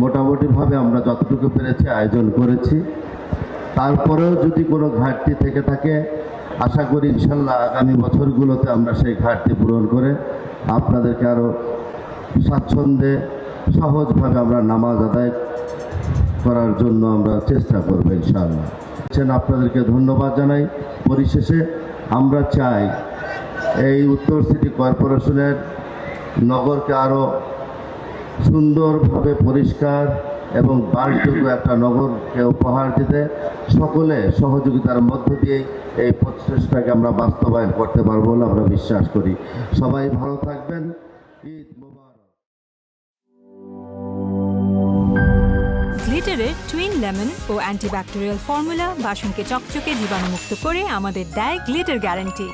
মোটামুটিভাবে আমরা যতটুকু পেরেছি আয়োজন করেছি। তারপরেও যদি কোনো ঘাটতি থেকে থাকে, আশা করি ইনশাল্লাহ আগামী বছরগুলোতে আমরা সেই ঘাটতি পূরণ করে আপনাদেরকে আরও স্বাচ্ছন্দ্যে সহজভাবে আমরা নামাজ আদায় করার জন্য আমরা চেষ্টা করব ইনশাআল্লাহ। আপনাদেরকে ধন্যবাদ জানাই। পরিশেষে আমরা চাই এই উত্তর সিটি কর্পোরেশনের নগরকে আরও সুন্দরভাবে পরিষ্কার এবং বাসযোগ্য একটা নগরকে উপহার দিতে সকলে সহযোগিতার মধ্য দিয়ে এই প্রচেষ্টাকে আমরা বাস্তবায়ন করতে পারবো বলে আমরা বিশ্বাস করি। সবাই ভালো থাকবেন। ঈদ মোবারক। গ্লিটারের টুইন লেমন ও অ্যান্টিব্যাকটেরিয়াল ফর্মুলা বাসনকে চকচকে জীবাণুমুক্ত করে আমাদের দেয় গ্লিটার গ্যারান্টি।